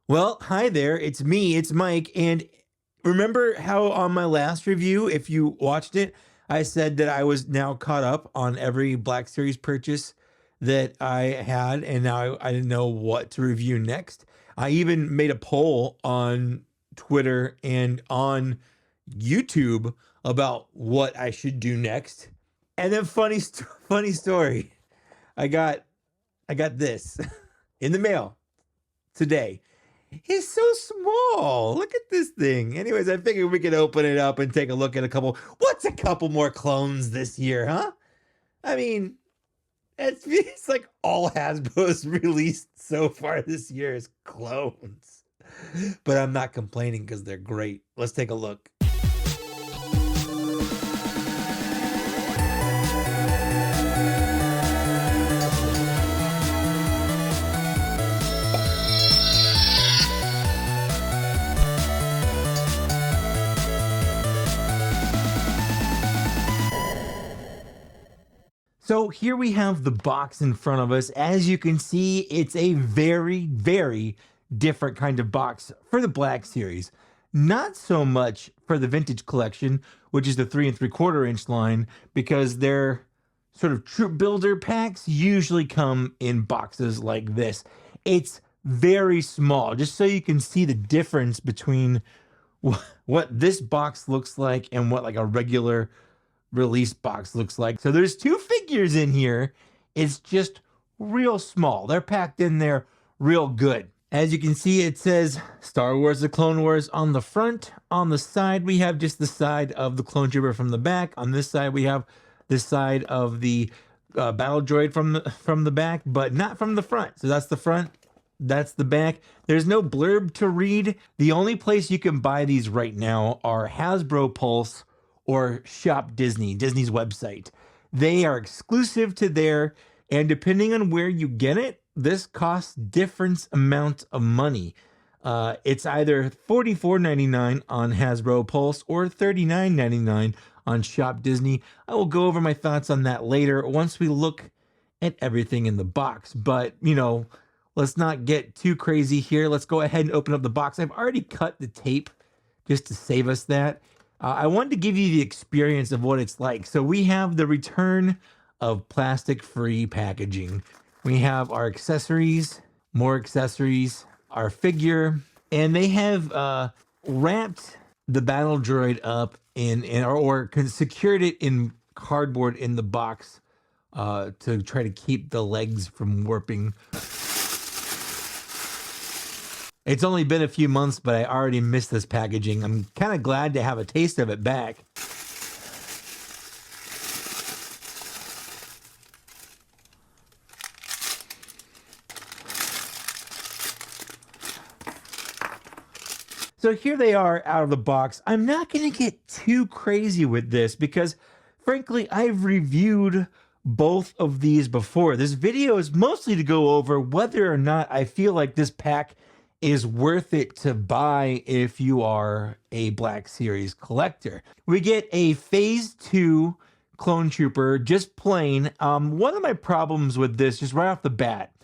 Well, hi there. It's me, it's Mike. And remember how on my last review, if you watched it, I said that I was now caught up on every Black Series purchase that I had, and now I didn't know what to review next. I even made a poll on Twitter and on YouTube about what I should do next. And then funny story. I got I got this in the mail today. He's so small. Look at this thing. Anyways, I figured we could open it up and take a look at a couple. What's a couple more clones this year, huh? I mean, it's like all Hasbro's released so far this year is clones. But I'm not complaining because they're great. Let's take a look. So here we have the box in front of us. As you can see, it's a very different kind of box for the Black Series. Not so much for the Vintage Collection, which is the 3 3/4 inch line, because their sort of troop builder packs usually come in boxes like this. It's very small, just so you can see the difference between what this box looks like and what like a regular release box looks like. So there's 2 figures in here. It's just real small. They're packed in there real good. As you can see, it says Star Wars: The Clone Wars on the front. On the side, we have just the side of the clone trooper from the back. On this side, we have the side of the battle droid from the back, but not from the front. So that's the front. That's the back. There's no blurb to read. The only place you can buy these right now are Hasbro Pulse or Shop Disney, Disney's website. They are exclusive to there, and depending on where you get it, this costs different amounts of money. It's either $44.99 on Hasbro Pulse or $39.99 on Shop Disney. I will go over my thoughts on that later once we look at everything in the box. But, you know, let's not get too crazy here. Let's go ahead and open up the box. I've already cut the tape just to save us that. I wanted to give you the experience of what it's like. So we have the return of plastic-free packaging. We have our accessories, more accessories, our figure, and they have wrapped the Battle Droid up or secured it in cardboard in the box to try to keep the legs from warping. It's only been a few months, but I already missed this packaging. I'm kind of glad to have a taste of it back. So here they are out of the box. I'm not going to get too crazy with this because, frankly, I've reviewed both of these before. This video is mostly to go over whether or not I feel like this pack is worth it to buy if you are a Black Series collector. We get a Phase 2 Clone Trooper, just plain. One of my problems with this, just right off the bat,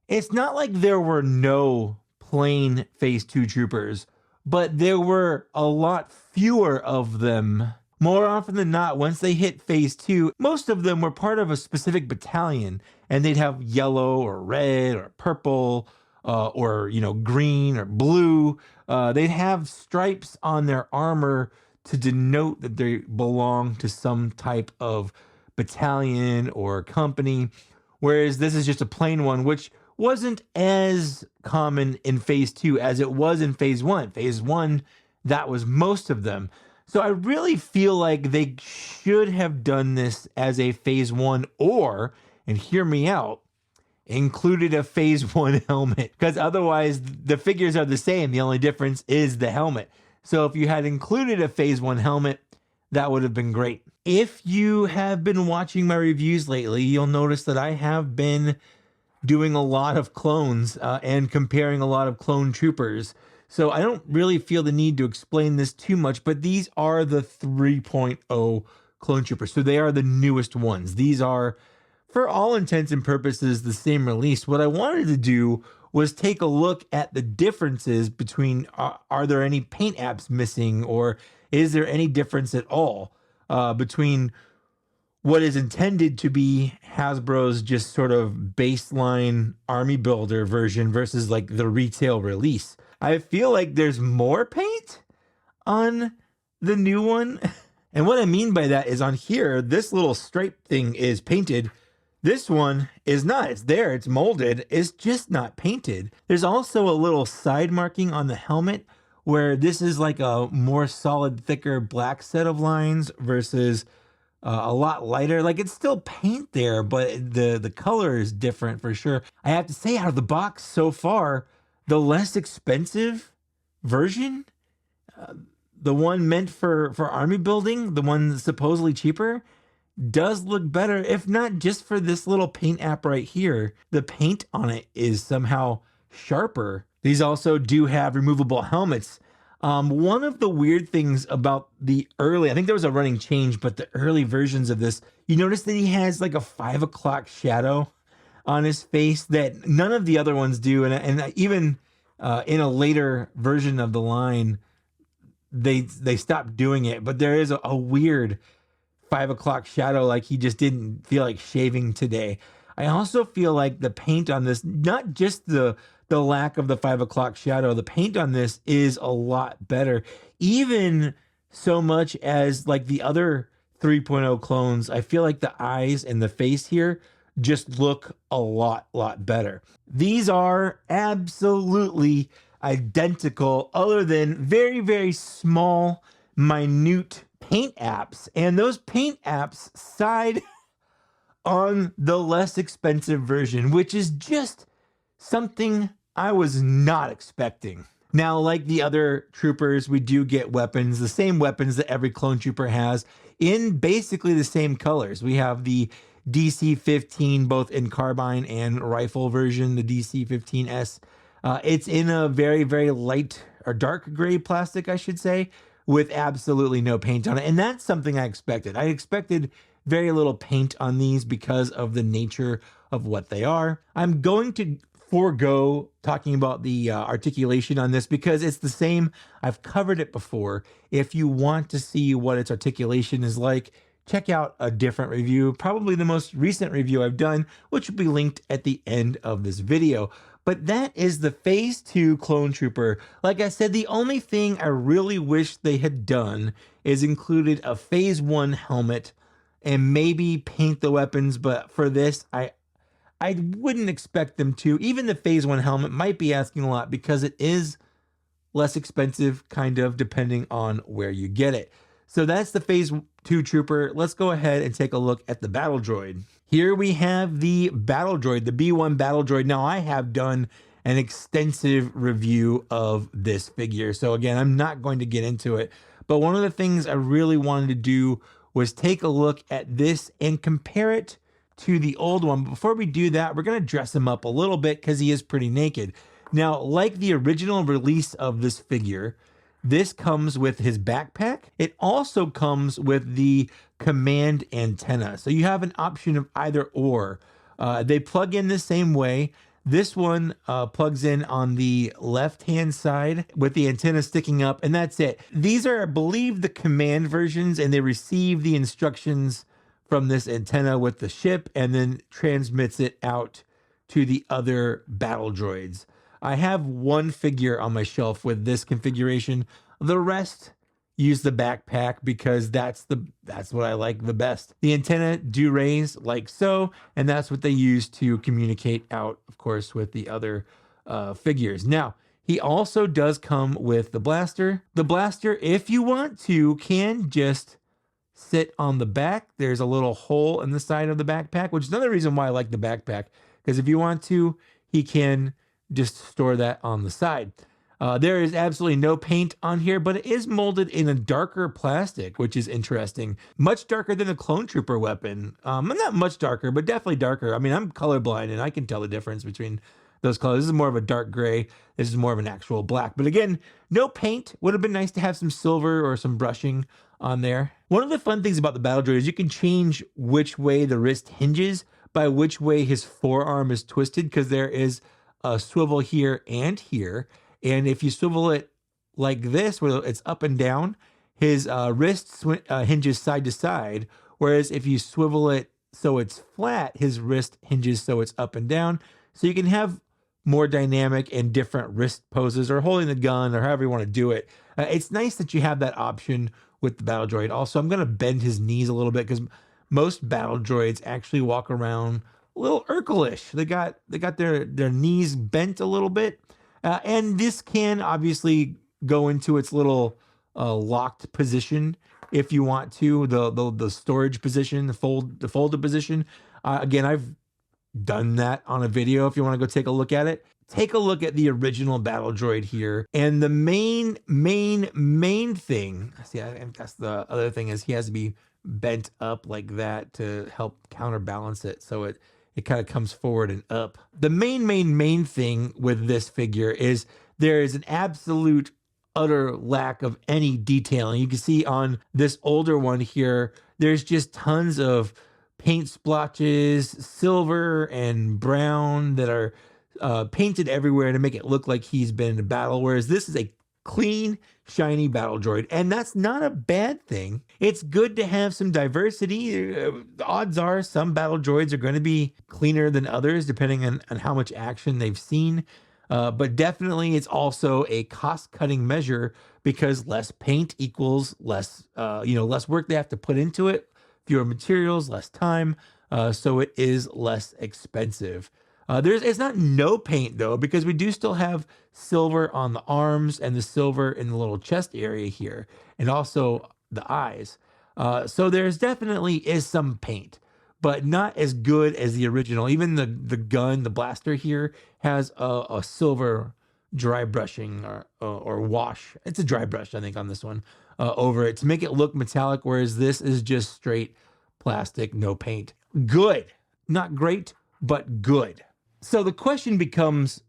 it's not like there were no plain Phase 2 Troopers, but there were a lot fewer of them. More often than not, once they hit Phase 2, most of them were part of a specific battalion, and they'd have yellow or red or purple, or, you know, green or blue. They'd have stripes on their armor to denote that they belong to some type of battalion or company. Whereas this is just a plain one, which wasn't as common in Phase 2 as it was in Phase 1. Phase 1, that was most of them. So I really feel like they should have done this as a Phase 1 or, and hear me out, included a Phase 1 helmet, because otherwise the figures are the same. The only difference is the helmet. So if you had included a Phase 1 helmet, that would have been great. If you have been watching my reviews lately, you'll notice that I have been doing a lot of clones and comparing a lot of clone troopers. So I don't really feel the need to explain this too much, but these are the 3.0 clone troopers. So they are the newest ones. These are, for all intents and purposes, the same release. What I wanted to do was take a look at the differences between, are there any paint apps missing, or is there any difference at all between what is intended to be Hasbro's just sort of baseline army builder version versus like the retail release. I feel like there's more paint on the new one. And what I mean by that is on here, this little stripe thing is painted. This one is not. It's there, it's molded, it's just not painted. There's also a little side marking on the helmet where this is like a more solid, thicker black set of lines versus a lot lighter. Like it's still paint there, but the color is different for sure. I have to say, out of the box so far, the less expensive version, the one meant for army building, the one that's supposedly cheaper, does look better, if not just for this little paint app right here. The paint on it is somehow sharper. These also do have removable helmets. One of the weird things about the early, I think there was a running change, but the early versions of this, you notice that he has like a 5 o'clock shadow on his face that none of the other ones do. And even in a later version of the line, they stopped doing it, but there is a weird 5 o'clock shadow, like he just didn't feel like shaving today. I also feel like the paint on this, not just the lack of the 5 o'clock shadow, the paint on this is a lot better. Even so much as like the other 3.0 clones, I feel like the eyes and the face here just look a lot better. These are absolutely identical, other than very small, minute paint apps. And those paint apps side on the less expensive version, which is just something I was not expecting. Now, like the other troopers, we do get weapons, the same weapons that every clone trooper has, in basically the same colors. We have the DC-15, both in carbine and rifle version, the DC-15S. It's in a very light or dark gray plastic, I should say, with absolutely no paint on it. And that's something I expected. I expected very little paint on these because of the nature of what they are. I'm going to forego talking about the articulation on this because it's the same. I've covered it before. If you want to see what its articulation is like, check out a different review, probably the most recent review I've done, which will be linked at the end of this video. But that is the Phase 2 Clone Trooper. Like I said, the only thing I really wish they had done is included a Phase 1 helmet and maybe paint the weapons, but for this, I wouldn't expect them to. Even the Phase 1 helmet might be asking a lot because it is less expensive, kind of, depending on where you get it. So that's the Phase 2 Trooper. Let's go ahead and take a look at the Battle Droid. Here we have the Battle Droid, the B1 Battle Droid. Now, I have done an extensive review of this figure, so again, I'm not going to get into it. But one of the things I really wanted to do was take a look at this and compare it to the old one. But before we do that, we're going to dress him up a little bit because he is pretty naked. Now, like the original release of this figure, this comes with his backpack. It also comes with the command antenna. So you have an option of either or. They plug in the same way. This one plugs in on the left-hand side with the antenna sticking up, and that's it. These are, I believe, the command versions, and they receive the instructions from this antenna with the ship and then transmits it out to the other battle droids. I have one figure on my shelf with this configuration. The rest use the backpack because that's what I like the best. The antenna do raise like so, and that's what they use to communicate out, of course, with the other figures. Now, he also does come with the blaster. The blaster, if you want to, can just sit on the back. There's a little hole in the side of the backpack, which is another reason why I like the backpack, because if you want to, he can just store that on the side. There is absolutely no paint on here, but it is molded in a darker plastic, which is interesting. Much darker than the Clone Trooper weapon. Not much darker, but definitely darker. I mean, I'm colorblind and I can tell the difference between those colors. This is more of a dark gray. This is more of an actual black. But again, no paint. Would have been nice to have some silver or some brushing on there. One of the fun things about the Battle Droid is you can change which way the wrist hinges by which way his forearm is twisted, because there is a swivel here and here. And if you swivel it like this, where it's up and down, his wrist hinges side to side. Whereas if you swivel it so it's flat, his wrist hinges so it's up and down. So you can have more dynamic and different wrist poses, or holding the gun, or however you want to do it. It's nice that you have that option with the Battle Droid. Also, I'm going to bend his knees a little bit because most Battle Droids actually walk around a little Urkel-ish. They got their knees bent a little bit, and this can obviously go into its little locked position if you want to, the storage position, the folded position. Again, I've done that on a video. If you want to go take a look at it, take a look at the original Battle Droid here. And the main thing, see, that's the other thing, is he has to be bent up like that to help counterbalance it, so it kind of comes forward and up. The main thing with this figure is there is an absolute utter lack of any detailing. You can see on this older one here, there's just tons of paint splotches, silver and brown, that are painted everywhere to make it look like he's been in a battle, whereas this is a clean, shiny Battle Droid, and that's not a bad thing. It's good to have some diversity. The odds are some Battle Droids are going to be cleaner than others, depending on how much action they've seen. But definitely it's also a cost-cutting measure, because less paint equals less, less work they have to put into it, fewer materials, less time, so it is less expensive. It's not no paint though, because we do still have silver on the arms and the silver in the little chest area here, and also the eyes. So there's definitely is some paint, but not as good as the original. Even the gun, the blaster here, has a silver dry brushing or wash. It's a dry brush, I think, on this one, over it to make it look metallic, whereas this is just straight plastic, no paint. Good. Not great, but good. So the question becomes,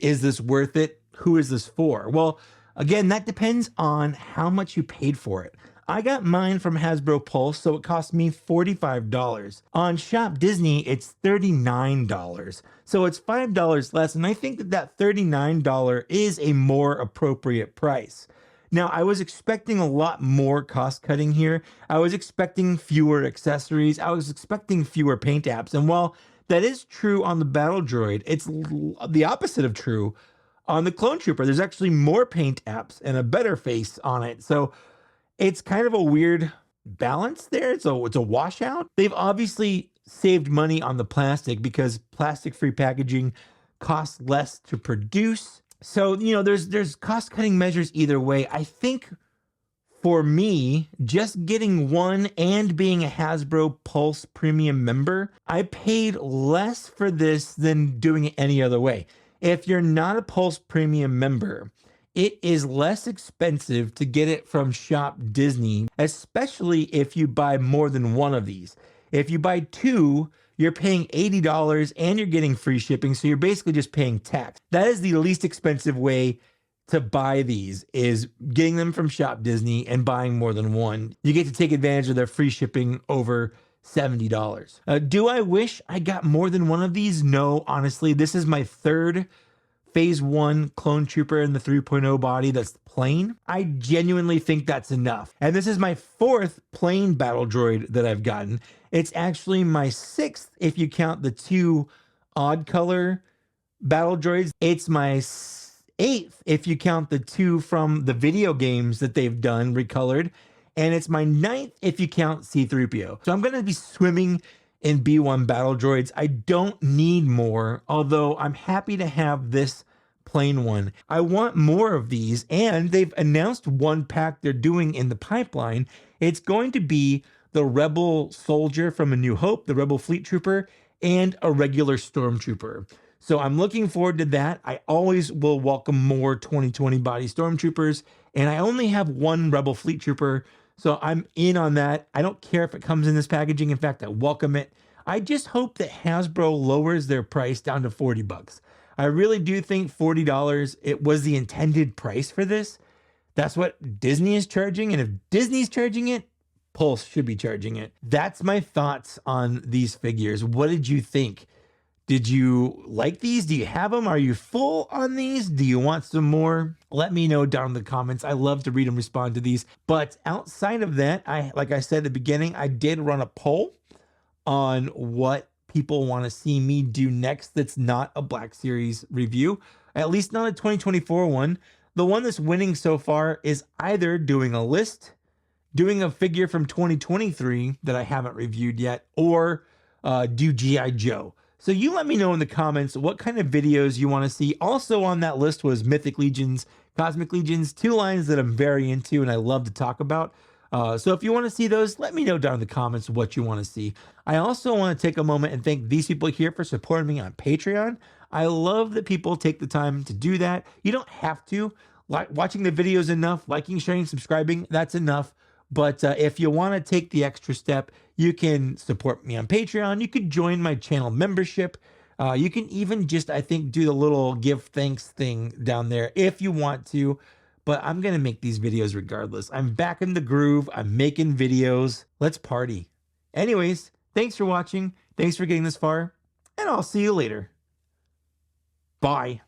is this worth it? Who is this for? Well, again, that depends on how much you paid for it. I got mine from Hasbro Pulse, so it cost me $45. On Shop Disney, it's $39. So it's $5 less, and I think that $39 is a more appropriate price. Now, I was expecting a lot more cost cutting here. I was expecting fewer accessories. I was expecting fewer paint apps. And while that is true on the Battle Droid, it's the opposite of true on the Clone Trooper. There's actually more paint apps and a better face on it. So it's kind of a weird balance there. It's a washout. They've obviously saved money on the plastic, because plastic-free packaging costs less to produce. So, there's cost-cutting measures either way. I think for me, just getting one and being a Hasbro Pulse Premium member, I paid less for this than doing it any other way. If you're not a Pulse Premium member, it is less expensive to get it from Shop Disney, especially if you buy more than one of these. If you buy two, you're paying $80 and you're getting free shipping, so you're basically just paying tax. That is the least expensive way to buy these, is getting them from Shop Disney and buying more than one. You get to take advantage of their free shipping over $70. Do I wish I got more than one of these? No, honestly. This is my third Phase 1 Clone Trooper in the 3.0 body that's plain. I genuinely think that's enough. And this is my fourth plain Battle Droid that I've gotten. It's actually my sixth if you count the two odd color Battle Droids. It's my eighth if you count the two from the video games that they've done recolored. And it's my ninth if you count C-3PO. So I'm going to be swimming in B1 Battle Droids. I don't need more, although I'm happy to have this plain one. I want more of these, and they've announced one pack they're doing in the pipeline. It's going to be the Rebel Soldier from A New Hope, the Rebel Fleet Trooper, and a regular Stormtrooper. So I'm looking forward to that. I always will welcome more 2020 body Stormtroopers, and I only have one Rebel Fleet Trooper, so I'm in on that. I don't care if it comes in this packaging. In fact, I welcome it. I just hope that Hasbro lowers their price down to $40. I really do think $40, it was the intended price for this. That's what Disney is charging, and if Disney's charging it, Pulse should be charging it. That's my thoughts on these figures. What did you think? Did you like these? Do you have them? Are you full on these? Do you want some more? Let me know down in the comments. I love to read and respond to these. But outside of that, like I said at the beginning, I did run a poll on what people want to see me do next that's not a Black Series review, at least not a 2024 one. The one that's winning so far is either doing a list, doing a figure from 2023 that I haven't reviewed yet, or do G.I. Joe. So you let me know in the comments what kind of videos you want to see. Also on that list was Mythic Legions, Cosmic Legions, two lines that I'm very into and I love to talk about. So if you want to see those, let me know down in the comments what you want to see. I also want to take a moment and thank these people here for supporting me on Patreon. I love that people take the time to do that. You don't have to. Like watching the videos enough, liking, sharing, subscribing, that's enough. But if you want to take the extra step, you can support me on Patreon. You could join my channel membership. You can even just, I think, do the little give thanks thing down there if you want to. But I'm going to make these videos regardless. I'm back in the groove. I'm making videos. Let's party. Anyways, thanks for watching. Thanks for getting this far. And I'll see you later. Bye.